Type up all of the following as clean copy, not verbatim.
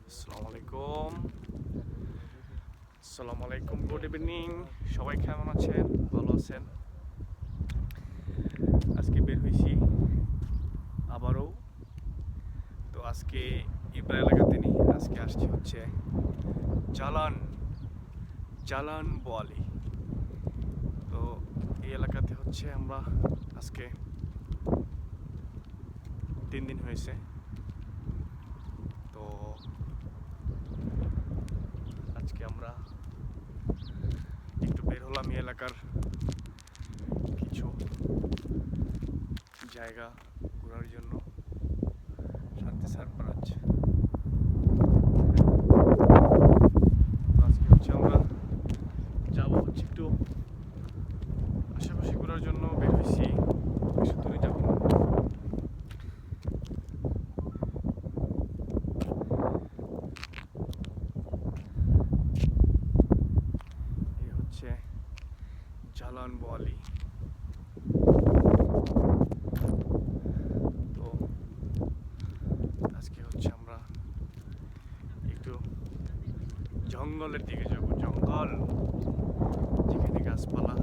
আসসালামু আলাইকুম, good evening. সবাই কেমন আছেন? ভালো আছেন? আজকে বের হয়েছি আবারও। তো আজকে ইব্রা এলাকাতে নেই, আজকে আসছি হচ্ছে জালান জালান বোয়ালি। তো এই এলাকাতে হচ্ছে আমরা আজকে 3 দিন হয়েছে। তো আজকে আমরা একটু বের হলাম এই এলাকার কিছু জায়গা ঘোরার জন্য। শান্তি সারপ্রাইজ। আজকে হচ্ছে আমরা যাবো হচ্ছে একটু আশেপাশে ঘোরার জন্য বের হয়েছি, বেশি দূরে যাবো না। এই হচ্ছে জালান বোয়ালি। তো আজকে হচ্ছে আমরা একটু জঙ্গলের দিকে যাব, জঙ্গল যেখানে গাছপালা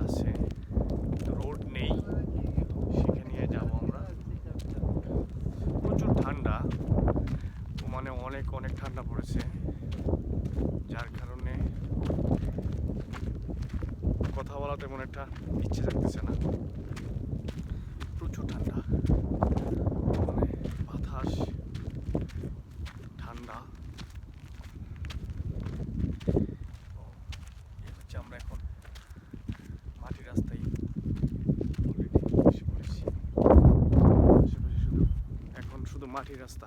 আছে, রোড নেই, সেখানে যাব আমরা। প্রচুর ঠান্ডা, মানে অনেক অনেক ঠান্ডা পড়েছে, যার কারণে কথা বলা তেমন একটা ইচ্ছে থাকতেছে না। প্রচুর ঠান্ডা, মানে বাতাস ঠান্ডা। হচ্ছে আমরা এখন মাটির রাস্তায় অলরেডি এসে পড়েছি। আশেপাশে শুধু এখন শুধু মাটির রাস্তা।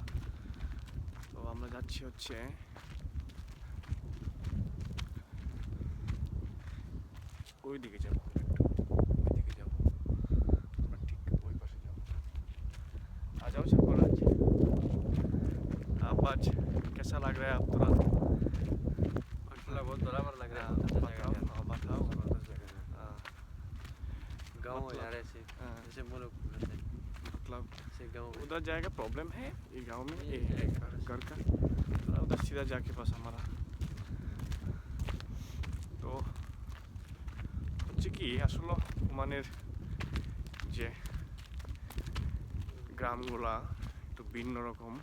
তো আমরা যাচ্ছি হচ্ছে ওই দিকে যাবো, একটু ওই দিকে যাবো, আমরা ঠিক ওই পাশে যাবো। आ जाओ सरफराज, आप आज कैसा लग रहा है आप तुरंत? माशाल्लाह बहुत बराबर लग रहा है। बताओ, बताओ। गाँव हो जा रहे से जैसे मुल्क रहते हैं, मतलब से गाँव उधर जाएगा प्रॉब्लम है ये गांव में, ये घर का थोड़ा उधर सीधा जाके पास हमारा। তো হচ্ছে কি আসলে ওমানের যে গ্রামগুলা একটু ভিন্ন রকম,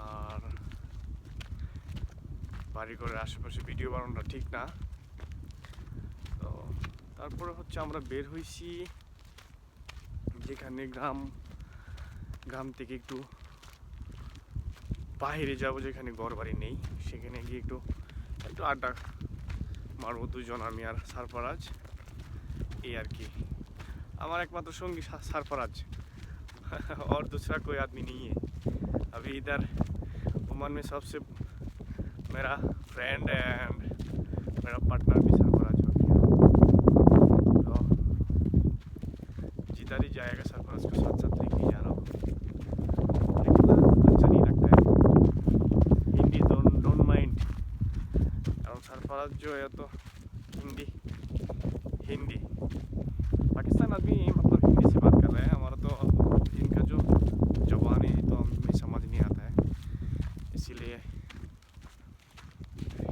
আর বাড়িঘরের আশেপাশে ভিডিও বানানোটা ঠিক না। তো তারপরে হচ্ছে আমরা বের হয়েছি যেখানে গ্রাম থেকে একটু বাইরে যাব, যেখানে ঘরবাড়ি নেই, সেখানে গিয়ে একটু একটু আড্ডা মারবো দুজন, আমি আর সারফরাজ। এই আর কি, আমার একমাত্র সঙ্গী सारफराज और दूसरा कोई आदमी नहीं है अभी इधर ओमान में। सबसे मेरा फ्रेंड एंड मेरा पार्टनर भी सरफराज हो गया। तो जिधर ही जाएगा सरफराज को साथ साथ लेके जा रहा हूँ, लेकिन अच्छा नहीं लगता है। हिंदी डोंट माइंड, और सरफराज जो है तो हिंदी पाकिस्तान आदमी मतलब हिंदी से बात कर रहे हैं, हमारा तो इनका जो जबान है तो हमें समझ नहीं आता है, इसीलिए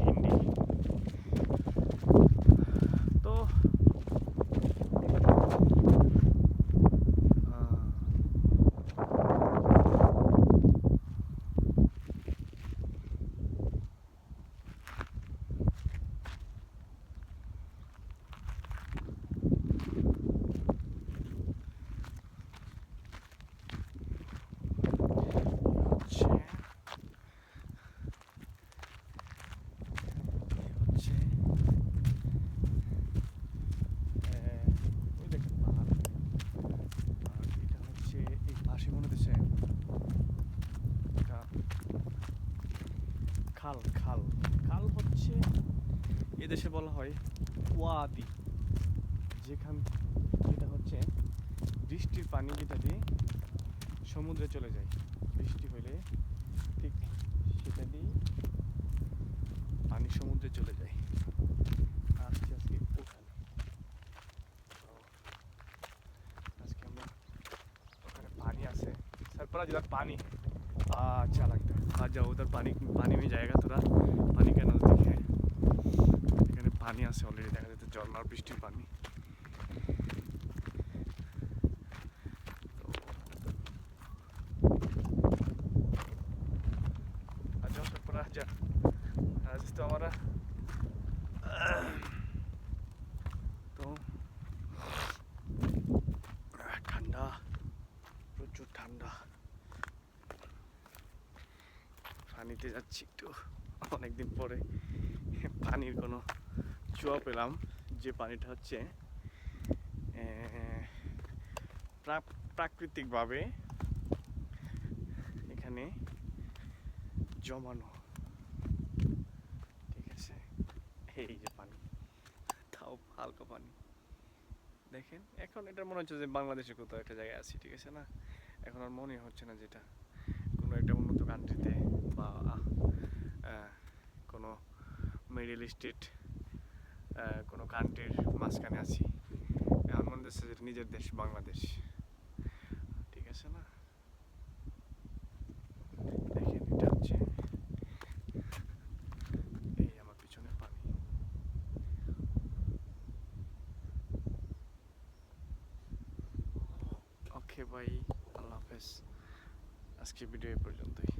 हिंदी। तो খাল খাল খাল হচ্ছে এদেশে বলা হয় ওয়াদি, যেটা হচ্ছে বৃষ্টির পানি যেটা দিয়ে সমুদ্রে চলে যায়। বৃষ্টি হলে ঠিক সেটা দিয়ে পানি সমুদ্রে চলে যায়। আজকে ওখানে আজকে আমরা ওখানে পানি আছে, सरफराज इधर पानी है, अच्छा लगता है। आ जाओ उधर, पानी पानी में जाएगा थोड़ा, पानी का नजदीक है। এখানে পানি আছে অলরেডি, দেখা যাচ্ছে ঝর্ণার বৃষ্টির পানি। आ जाओ सब पर, आ जा। आज तो हमारा तो ঠান্ডা, প্রচুর ঠান্ডা। পানিতে যাচ্ছি একটু অনেকদিন পরে, পানির কোনো ছোঁয়া পেলাম, যে পানিটা হচ্ছে প্রাকৃতিকভাবে এখানে জমানো, ঠিক আছে। এই যে পানি, তাও হালকা পানি দেখেন। এখন এটা মনে হচ্ছে যে বাংলাদেশে কোথাও একটা জায়গায় আছি, ঠিক আছে না। এখন আর মনে হচ্ছে না যেটা কোনো একটা উন্নত কান্ট্রিতে বা কোনো মিডল ইস্টের কোনো কান্ট্রির মাঝখানে আছি। এখন মনে হচ্ছে যে নিজের দেশ বাংলাদেশ, ঠিক আছে না। দেখেন এটা হচ্ছে, এই আমার পিছনে পানি। ওকে ভাই, আল্লাহ হাফেজ। আজকে ভিডিও এই পর্যন্তই।